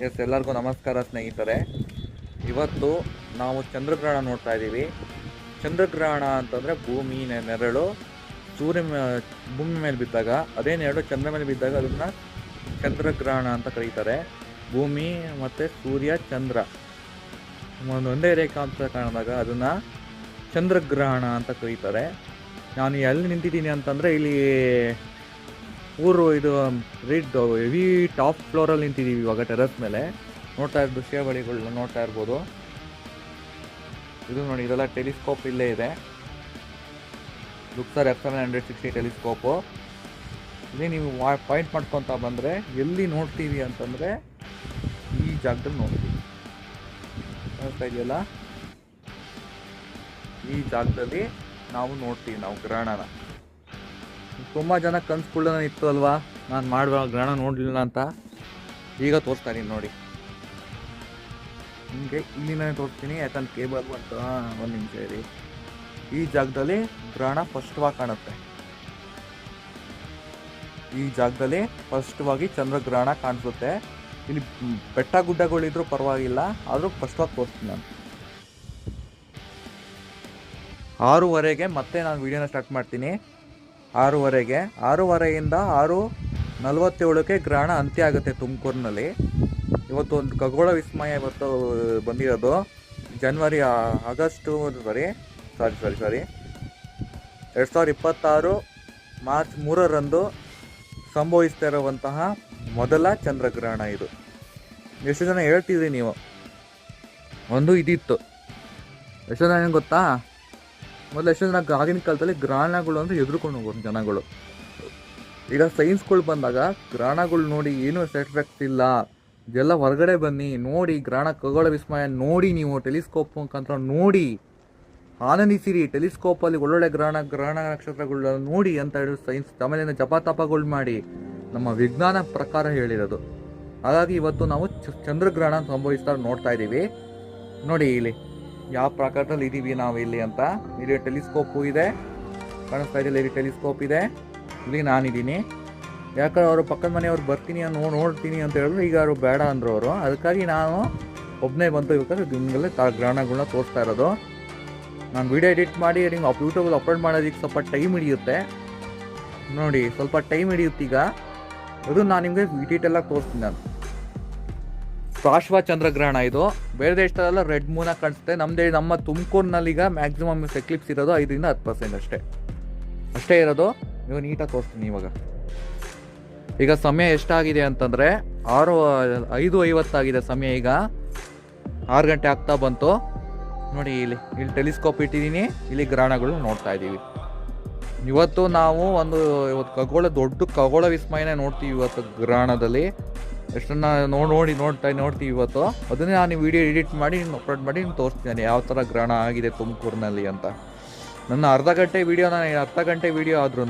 ಎಲ್ಲರಿಗೂ ನಮಸ್ಕಾರ ಸ್ನೇಹಿತರೆ. ಇವತ್ತು ನಾವು ಚಂದ್ರಗ್ರಹಣ ನೋಡ್ತಾ ಇದ್ದೀವಿ. ಚಂದ್ರಗ್ರಹಣ ಅಂತಂದರೆ ಭೂಮಿ ನೆರಳು ಭೂಮಿ ಮೇಲೆ ಬಿದ್ದಾಗ, ಅದೇ ನೆರಳು ಚಂದ್ರ ಮೇಲೆ ಬಿದ್ದಾಗ ಅದನ್ನು ಚಂದ್ರಗ್ರಹಣ ಅಂತ ಕರೀತಾರೆ. ಭೂಮಿ ಮತ್ತು ಸೂರ್ಯ ಚಂದ್ರ ಒಂದೇ ರೇಖಾಂಶ ಕಾಣಿದಾಗ ಅದನ್ನು ಚಂದ್ರಗ್ರಹಣ ಅಂತ ಕರೀತಾರೆ. ನಾನು ಎಲ್ಲಿ ನಿಂತಿದ್ದೀನಿ ಅಂತಂದರೆ ಇಲ್ಲಿ ಇದು ಹೆವಿ ಟಾಪ್ ಫ್ಲೋರಲ್ಲಿ ನಿಂತಿದ್ದೀವಿ ಇವಾಗ, ಟೆರಸ್ ಮೇಲೆ. ನೋಡ್ತಾ ಇರೋ ದೃಶ್ಯಾವಳಿಗಳನ್ನ ನೋಡ್ತಾ ಇರ್ಬೋದು. ಇದು ನೋಡಿ, ಇದೆಲ್ಲ ಟೆಲಿಸ್ಕೋಪ್ ಇಲ್ಲೇ ಇದೆ. ಲುಕ್ಸರ್ F760 ಟೆಲಿಸ್ಕೋಪು. ಇಲ್ಲಿ ನೀವು ಪಾಯಿಂಟ್ ಮಾಡ್ಕೊತಾ ಬಂದರೆ ಎಲ್ಲಿ ನೋಡ್ತೀವಿ ಅಂತಂದರೆ ಈ ಜಾಗದಲ್ಲಿ ನೋಡ್ತೀವಿ. ನೋಡ್ತಾ ಇದೆಯಲ್ಲ, ಈ ಜಾಗದಲ್ಲಿ ನಾವು ನೋಡ್ತೀವಿ ಗ್ರಹಣನ. ತುಂಬ ಜನ ಕನ್ಸ್ಕೊಳ್ಳೋಣ ಇತ್ತು ಅಲ್ವಾ, ನಾನು ಮಾಡುವ ಗ್ರಹಣ ನೋಡಲಿಲ್ಲ ಅಂತ. ಈಗ ತೋರಿಸ್ತಾ ಇದೀನಿ ನೋಡಿ, ನಿಮಗೆ ಇಲ್ಲಿನೇ ತೋರಿಸ್ತೀನಿ. ಯಾಕಂದ್ರೆ ಕೇಬಲ್ ಅಂತ ಒಂದು ನಿಮಿಷ ಇರಿ. ಈ ಜಾಗದಲ್ಲಿ ಗ್ರಹಣ ಸ್ಪಷ್ಟವಾಗಿ ಕಾಣುತ್ತೆ. ಈ ಜಾಗದಲ್ಲಿ ಸ್ಪಷ್ಟವಾಗಿ ಚಂದ್ರಗ್ರಹಣ ಕಾಣಿಸುತ್ತೆ. ಇಲ್ಲಿ ಬೆಟ್ಟ ಗುಡ್ಡಗಳಿದ್ರೂ ಪರವಾಗಿಲ್ಲ, ಆದರೂ ಸ್ಪಷ್ಟವಾಗಿ ತೋರಿಸ್ತೀನಿ ನಾನು. 6:30ಗೆ ಮತ್ತೆ ನಾನು ವಿಡಿಯೋನ ಸ್ಟಾರ್ಟ್ ಮಾಡ್ತೀನಿ. 6:30ಯಿಂದ 6:47ಕ್ಕೆ ಗ್ರಹಣ ಅಂತ್ಯ ಆಗುತ್ತೆ ತುಮಕೂರಿನಲ್ಲಿ. ಇವತ್ತು ಒಂದು ಖಗೋಳ ವಿಸ್ಮಯ ಇವತ್ತು ಬಂದಿರೋದು. ಆಗಸ್ಟ್ 2026 ಮಾರ್ಚ್ 3ರಂದು ಸಂಭವಿಸ್ತಾ ಇರುವಂತಹ ಮೊದಲ ಚಂದ್ರಗ್ರಹಣ ಇದು. ಎಷ್ಟು ಜನ ಹೇಳ್ತಿದ್ರಿ ನೀವು? ಒಂದು ಇದಿತ್ತು, ಎಷ್ಟು ಜನ ಏನು ಗೊತ್ತಾ, ಮೊದಲು ಎಷ್ಟು ಜನ ಆಗಿನ ಕಾಲದಲ್ಲಿ ಗ್ರಹಣಗಳು ಅಂದರೆ ಎದುರುಕೊಂಡು ಹೋಗೋರು ಜನಗಳು. ಈಗ ಸೈನ್ಸ್ಗಳು ಬಂದಾಗ ಗ್ರಹಣಗಳು ನೋಡಿ ಏನೂ ಸೈಡ್ ಎಫೆಕ್ಟ್ಸ್ ಇಲ್ಲ, ಇದೆಲ್ಲ ಹೊರಗಡೆ ಬನ್ನಿ ನೋಡಿ, ಖಗೋಳ ವಿಸ್ಮಯ ನೋಡಿ, ನೀವು ಟೆಲಿಸ್ಕೋಪ್ ಮುಖಾಂತರ ನೋಡಿ ಆನಂದಿಸಿರಿ. ಟೆಲಿಸ್ಕೋಪಲ್ಲಿ ಒಳ್ಳೊಳ್ಳೆ ಗ್ರಹಣ ನಕ್ಷತ್ರಗಳನ್ನ ನೋಡಿ ಅಂತ ಹೇಳಿ ಸೈನ್ಸ್ ಆಮೇಲೆ ಜಪತಪಗಳು ಮಾಡಿ ನಮ್ಮ ವಿಜ್ಞಾನ ಪ್ರಕಾರ ಹೇಳಿರೋದು. ಹಾಗಾಗಿ ಇವತ್ತು ನಾವು ಚಂದ್ರಗ್ರಹಣ ಸಂಭವಿಸ್ತಾ ನೋಡ್ತಾ ಇದ್ದೀವಿ. ನೋಡಿ ಇಲ್ಲಿ ಯಾವ ಪ್ರಕಾರದಲ್ಲಿ ಇದ್ದೀವಿ ನಾವು ಇಲ್ಲಿ ಅಂತ. ಇಲ್ಲಿ ಟೆಲಿಸ್ಕೋಪು ಇದೆ, ಕಾಣಿಸ್ತಾ ಇದೆಯಲ್ಲ, ಇಲ್ಲಿ ಟೆಲಿಸ್ಕೋಪ್ ಇದೆ, ಇಲ್ಲಿ ನಾನಿದ್ದೀನಿ. ಯಾಕಂದ್ರೆ ಅವರು ಪಕ್ಕದ ಮನೆಯವ್ರು ಬರ್ತೀನಿ ನೋಡ್ತೀನಿ ಅಂತ ಹೇಳಿದ್ರು. ಈಗ ಅವರು ಬೇಡ ಅಂದರು ಅವರು, ಅದಕ್ಕಾಗಿ ನಾನು ಒಬ್ಬನೇ ಬಂತು ಇವಾಗ ನಿಮಗೆಲ್ಲ ಗ್ರಹಣಗಳನ್ನ ತೋರಿಸ್ತಾ ಇರೋದು. ನಾನು ವಿಡಿಯೋ ಎಡಿಟ್ ಮಾಡಿ ನಿಮ್ಗೆ ಯೂಟ್ಯೂಬಲ್ಲಿ ಅಪ್ಲೋಡ್ ಮಾಡೋದಕ್ಕೆ ಸ್ವಲ್ಪ ಟೈಮ್ ಹಿಡಿಯುತ್ತೆ ನೋಡಿ, ಸ್ವಲ್ಪ ಟೈಮ್ ಹಿಡಿಯುತ್ತೆ. ಈಗ ಅದು ನಾನು ನಿಮಗೆ ಡೀಟೇಲಾಗಿ ತೋರಿಸ್ತೀನಿ. ನಾನು ಪಾರ್ಶ್ವ ಚಂದ್ರಗ್ರಹಣ ಇದು. ಬೇರೆ ದೇಶದಲ್ಲೆಲ್ಲ ರೆಡ್ ಮೂನಾಗಿ ಕಾಣಿಸುತ್ತೆ. ನಮ್ಮ ತುಮಕೂರಿನಲ್ಲಿ ಈಗ ಮ್ಯಾಕ್ಸಿಮಮ್ ಎಕ್ಲಿಪ್ಸ್ ಇರೋದು 5ರಿಂದ 10% ಅಷ್ಟೇ ಇರೋದು. ನೀವು ನೀಟಾಗಿ ತೋರಿಸ್ತೀನಿ. ಈಗ ಸಮಯ ಎಷ್ಟಾಗಿದೆ ಅಂತಂದರೆ 5:50 ಆಗಿದೆ ಸಮಯ. ಈಗ 6 ಗಂಟೆ ಆಗ್ತಾ ಬಂತು ನೋಡಿ. ಇಲ್ಲಿ ಟೆಲಿಸ್ಕೋಪ್ ಇಟ್ಟಿದ್ದೀನಿ, ಇಲ್ಲಿ ಗ್ರಹಣಗಳು ನೋಡ್ತಾ ಇದ್ದೀವಿ. ಇವತ್ತು ನಾವು ದೊಡ್ಡ ಖಗೋಳ ವಿಸ್ಮಯನೇ ನೋಡ್ತೀವಿ ಇವತ್ತು ಗ್ರಹಣದಲ್ಲಿ. ಎಷ್ಟನ್ನ ನೋಡ್ತೀವಿ ಇವತ್ತು. ಅದನ್ನೇ ನಾನು ವಿಡಿಯೋ ಎಡಿಟ್ ಮಾಡಿ ಅಪ್ಲೋಡ್ ಮಾಡಿ ತೋರಿಸ್ತೀನಿ ಯಾವ ಥರ ಗ್ರಹಣ ಆಗಿದೆ ತುಮಕೂರಿನಲ್ಲಿ ಅಂತ. ನನ್ನ ಅರ್ಧ ಗಂಟೆ ವಿಡಿಯೋ ಆದ್ರೂ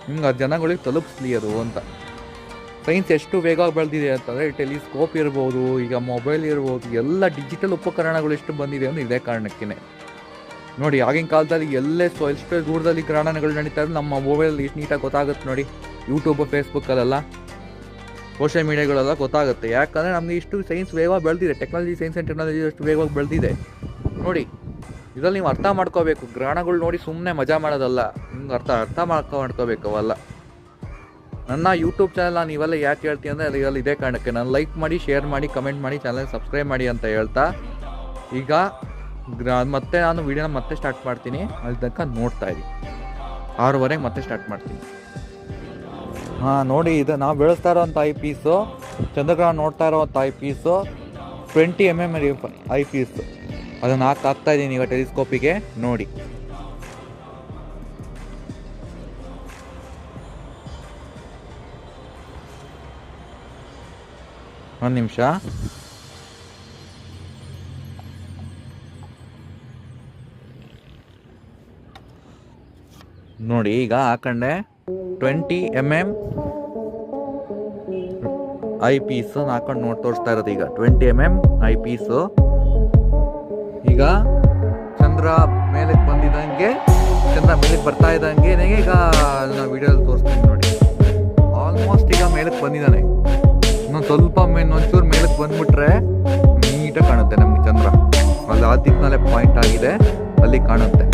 ನಿಮ್ಗೆ ಜನಗಳಿಗೆ ತಲುಪಿಸ್ಲಿ ಅದು ಅಂತ. ಸೈನ್ಸ್ ಎಷ್ಟು ವೇಗವಾಗಿ ಬೆಳೆದಿದೆ ಅಂತಂದರೆ, ಟೆಲಿಸ್ಕೋಪ್ ಇರ್ಬೋದು, ಈಗ ಮೊಬೈಲ್ ಇರ್ಬೋದು, ಎಲ್ಲ ಡಿಜಿಟಲ್ ಉಪಕರಣಗಳು ಎಷ್ಟು ಬಂದಿದೆ ಅಂದರೆ ಇದೇ ಕಾರಣಕ್ಕೇ ನೋಡಿ. ಆಗಿನ ಕಾಲದಲ್ಲಿ ಎಷ್ಟು ದೂರದಲ್ಲಿ ಗ್ರಹಣಗಳು ನಡೀತಾ ಇದ್ರು ನಮ್ಮ ಮೊಬೈಲ್ ಎಷ್ಟು ನೀಟಾಗಿ ಗೊತ್ತಾಗುತ್ತೆ ನೋಡಿ. ಯೂಟ್ಯೂಬ್, ಫೇಸ್ಬುಕ್ಕಲ್ಲೆಲ್ಲ, ಸೋಷಿಯಲ್ ಮೀಡಿಯಾಗಳೆಲ್ಲ ಗೊತ್ತಾಗುತ್ತೆ. ಯಾಕಂದರೆ ನಮಗೆ ಇಷ್ಟು ಸೈನ್ಸ್ ವೇಗವಾಗಿ ಬೆಳೆದಿದೆ. ಸೈನ್ಸ್ ಆ್ಯಂಡ್ ಟೆಕ್ನಾಲಜಿ ಅಷ್ಟು ವೇಗವಾಗಿ ಬೆಳೆದಿದೆ ನೋಡಿ. ಇದರಲ್ಲಿ ನೀವು ಅರ್ಥ ಮಾಡ್ಕೋಬೇಕು. ಗ್ರಹಣಗಳು ನೋಡಿ ಸುಮ್ಮನೆ ಮಜಾ ಮಾಡೋದಲ್ಲ, ನಿಮ್ಗೆ ಅರ್ಥ ಮಾಡ್ಕೋಬೇಕು ಅವೆಲ್ಲ. ನನ್ನ ಯೂಟ್ಯೂಬ್ ಚಾನಲ್ ನಾನು ಇವೆಲ್ಲ ಯಾಕೆ ಹೇಳ್ತೀನಿ ಅಂದರೆ ಇವೆಲ್ಲ ಇದೇ ಕಾರಣಕ್ಕೆ. ನಾನು ಲೈಕ್ ಮಾಡಿ, ಶೇರ್ ಮಾಡಿ, ಕಮೆಂಟ್ ಮಾಡಿ, ಚಾನಲ್ ಸಬ್ಸ್ಕ್ರೈಬ್ ಮಾಡಿ ಅಂತ ಹೇಳ್ತಾ ಈಗ ಮತ್ತೆ ನಾನು ವಿಡಿಯೋನ ಮತ್ತೆ ಸ್ಟಾರ್ಟ್ ಮಾಡ್ತೀನಿ. ಅಲ್ಲಿ ತನಕ ನೋಡ್ತಾ ಇದ್ದೀನಿ. 6:30ಗೆ ಮತ್ತೆ ಸ್ಟಾರ್ಟ್ ಮಾಡ್ತೀನಿ. ನೋಡಿ, ಇದು ನಾವು ಬೆಳೆಸ್ತಾ ಇರೋವಂಥ ಐ ಪೀಸು, ಚಂದ್ರಗ್ರಹಣ ನೋಡ್ತಾ ಇರೋವಂಥ I piece 20 mm I piece. ಅದನ್ನು ಹಾಕ್ತಾ ಇದ್ದೀನಿ ಈಗ ಟೆಲಿಸ್ಕೋಪಿಗೆ ನೋಡಿ. ಒಂದು ನಿಮಿಷ ನೋಡಿ. ಈಗ ಹಾಕೊಂಡೆ 20 mm ಐ ಪೀಸು ಹಾಕೊಂಡು ತೋರಿಸ್ತಾ ಇರೋದು. ಈಗ 20 mm ಐ ಪೀಸು. ಈಗ ಚಂದ್ರ ಮೇಲಕ್ಕೆ ಬಂದಿದ್ದಂಗೆ, ಚಂದ್ರ ಮೇಲಕ್ಕೆ ಬರ್ತಾ ಇದ್ದಂಗೆ ಈಗ ನಾನು ವಿಡಿಯೋದಲ್ಲಿ ತೋರಿಸ್ತೀನಿ ನೋಡಿ. ಆಲ್ಮೋಸ್ಟ್ ಈಗ ಮೇಲಕ್ಕೆ ಬಂದಿದ್ದಾನೆ ಸ್ವಲ್ಪ ಒಂಚೂರು ಮೇಲಕ್ಕೆ ಬಂದ್ಬಿಟ್ರೆ ನೀಟಾಗಿ ಕಾಣುತ್ತೆ ನಮಗೆ ಚಂದ್ರ. ಅಲ್ಲಿ ಆ ದಿಕ್ಕಿನಲ್ಲೇ ಪಾಯಿಂಟ್ ಆಗಿದೆ, ಅಲ್ಲಿ ಕಾಣುತ್ತೆ.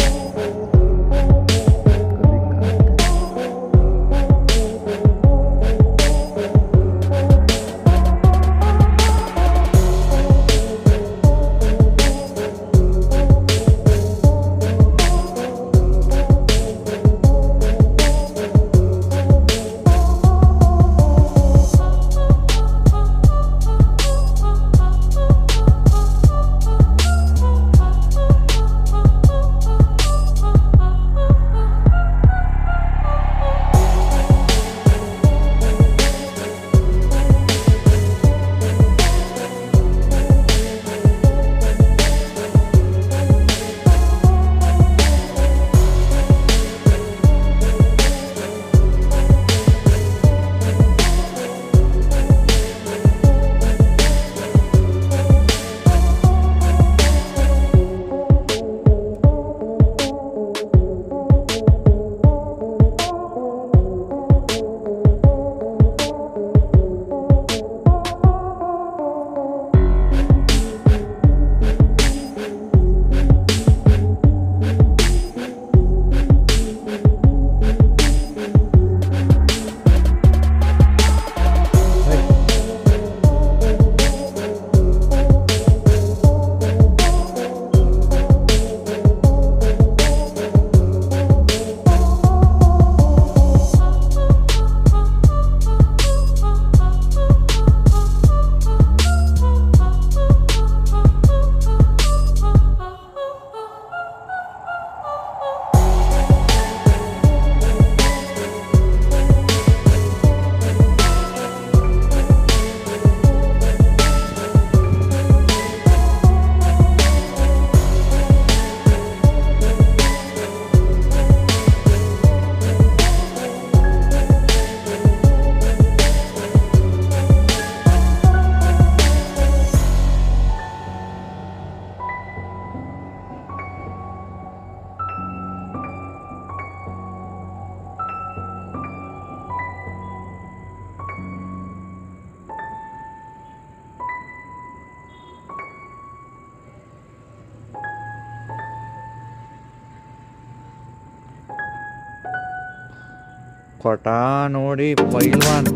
ಕೊಟ ನೋಡಿ ಪೈಲ್ವಾನ್.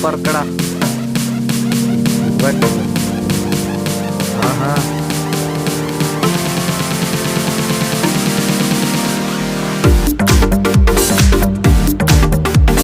ಸೂಪರ್ ಕಡ. ಬಟ್ ಆಹಾ